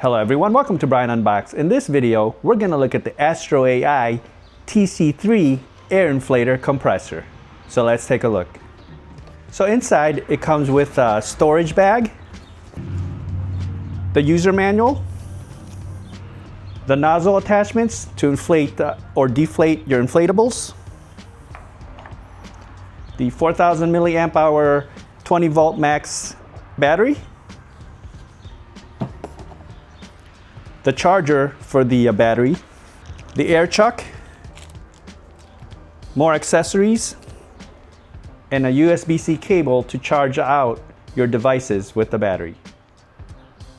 Hello everyone, welcome to Brian Unboxed. In this video, we're going to look at the AstroAI TC3 Air Inflator compressor. So let's take a look. So inside, it comes with a storage bag, the user manual, the nozzle attachments to inflate or deflate your inflatables, the 4000 milliamp hour 20 volt max battery, the charger for the battery, the air chuck, more accessories, and a USB-C cable to charge out your devices with the battery.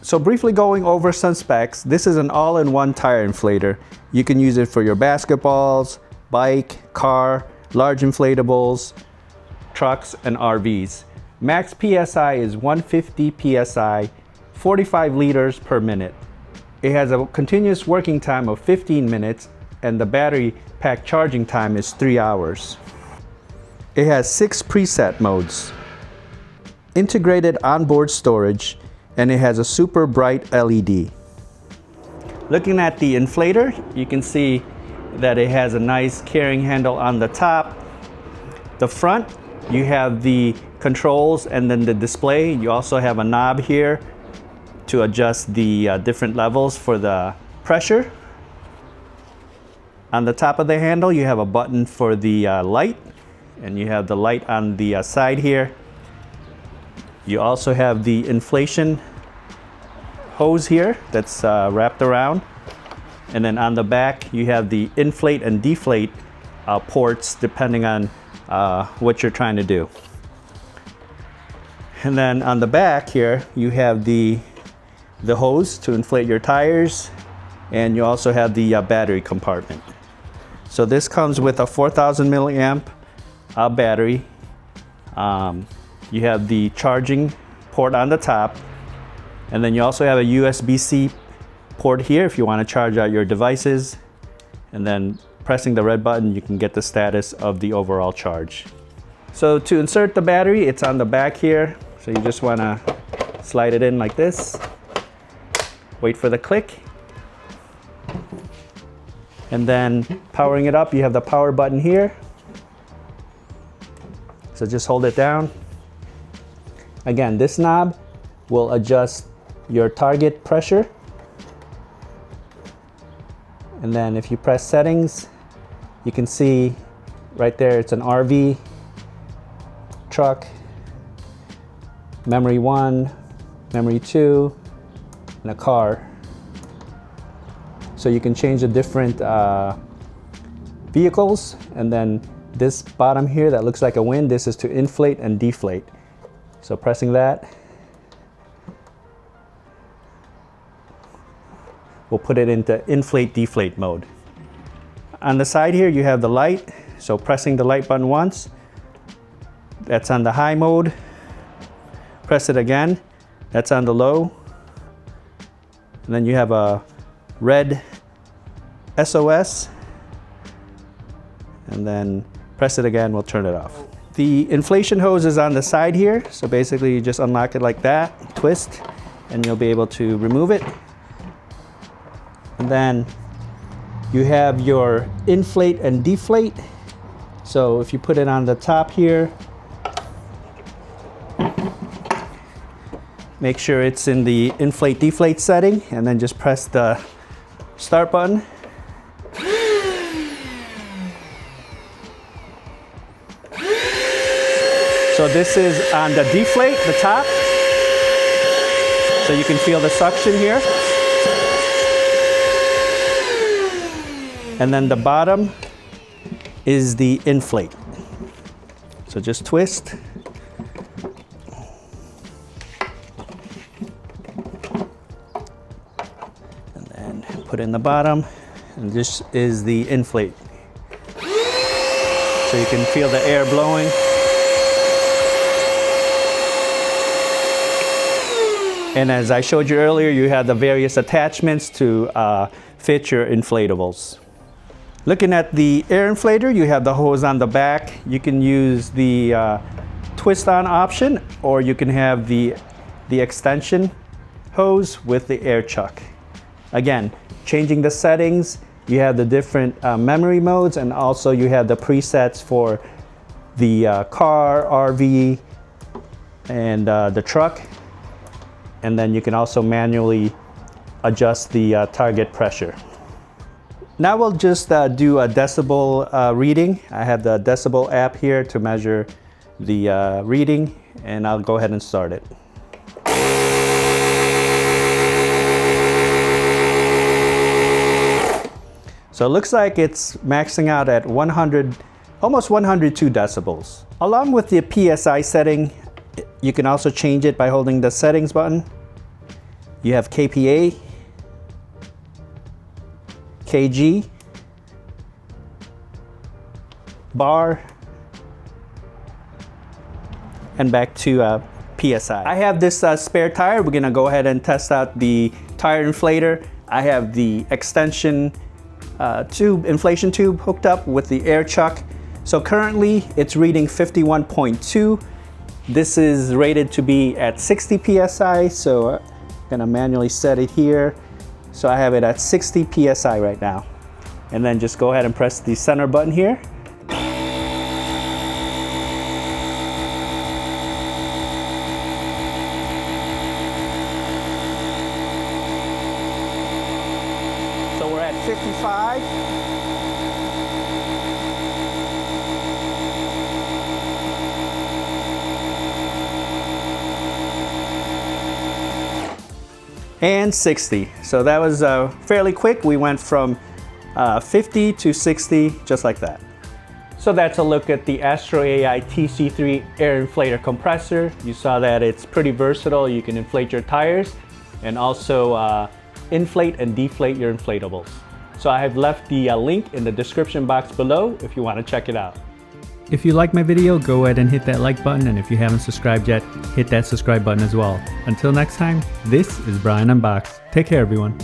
So briefly going over some specs, this is an all-in-one tire inflator. You can use it for your basketballs, bike, car, large inflatables, trucks, and RVs. Max PSI is 150 PSI, 45 liters per minute. It has a continuous working time of 15 minutes and the battery pack charging time is 3 hours. It has 6 preset modes, integrated onboard storage, and it has a super bright LED. Looking at the inflator, you can see that it has a nice carrying handle on the top. The front, you have the controls and then the display. You also have a knob here to adjust the different levels for the pressure. On the top of the handle, you have a button for the light, and you have the light on the side here. You also have the inflation hose here that's wrapped around. And then on the back, you have the inflate and deflate ports depending on what you're trying to do. And then on the back here, you have the hose to inflate your tires, and you also have the battery compartment. So this comes with a 4000 milliamp battery. You have the charging port on the top, and then you also have a USB-C port here if you want to charge out your devices, and then pressing the red button you can get the status of the overall charge. So to insert the battery, it's on the back here, so you just want to slide it in like this. Wait for the click. And then powering it up, you have the power button here. So just hold it down. Again, this knob will adjust your target pressure. And then if you press settings, you can see right there it's an RV, truck, memory 1, memory 2, and a car. So you can change the different vehicles, and then this bottom here that looks like a wind, this is to inflate and deflate. So pressing that will put it into inflate deflate mode. On the side here you have the light, so pressing the light button once, that's on the high mode. Press it again, that's on the low. And then you have a red SOS, and then press it again, we'll turn it off. The inflation hose is on the side here, so basically you just unlock it like that, twist, and you'll be able to remove it. And then you have your inflate and deflate. So if you put it on the top here, make sure it's in the inflate deflate setting, and then just press the start button. So this is on the deflate, the top. So you can feel the suction here. And then the bottom is the inflate. So just twist. Put in the bottom, and this is the inflate. So you can feel the air blowing. And as I showed you earlier, you have the various attachments to fit your inflatables. Looking at the air inflator, you have the hose on the back. You can use the twist on option, or you can have the extension hose with the air chuck. Again, changing the settings, you have the different memory modes, and also you have the presets for the car, RV, and the truck. And then you can also manually adjust the target pressure. Now we'll just do a decibel reading. I have the decibel app here to measure the reading, and I'll go ahead and start it. So it looks like it's maxing out at 100, almost 102 decibels. Along with the PSI setting, you can also change it by holding the settings button. You have KPA, kg, bar, and back to PSI. I have this spare tire. We're gonna go ahead and test out the tire inflator. I have the extension inflation tube hooked up with the air chuck. So currently it's reading 51.2. This is rated to be at 60 PSI, so I'm gonna manually set it here. So I have it at 60 PSI right now. And then just go ahead and press the center button here. So we're at 55. And 60. So that was fairly quick. We went from 50 to 60, just like that. So that's a look at the AstroAI TC3 air inflator compressor. You saw that it's pretty versatile. You can inflate your tires and also inflate and deflate your inflatables. So I have left the link in the description box below if you want to check it out. If you like my video, go ahead and hit that like button, and if you haven't subscribed yet, hit that subscribe button as well. Until next time, this is Brian Unboxed. Take care, everyone.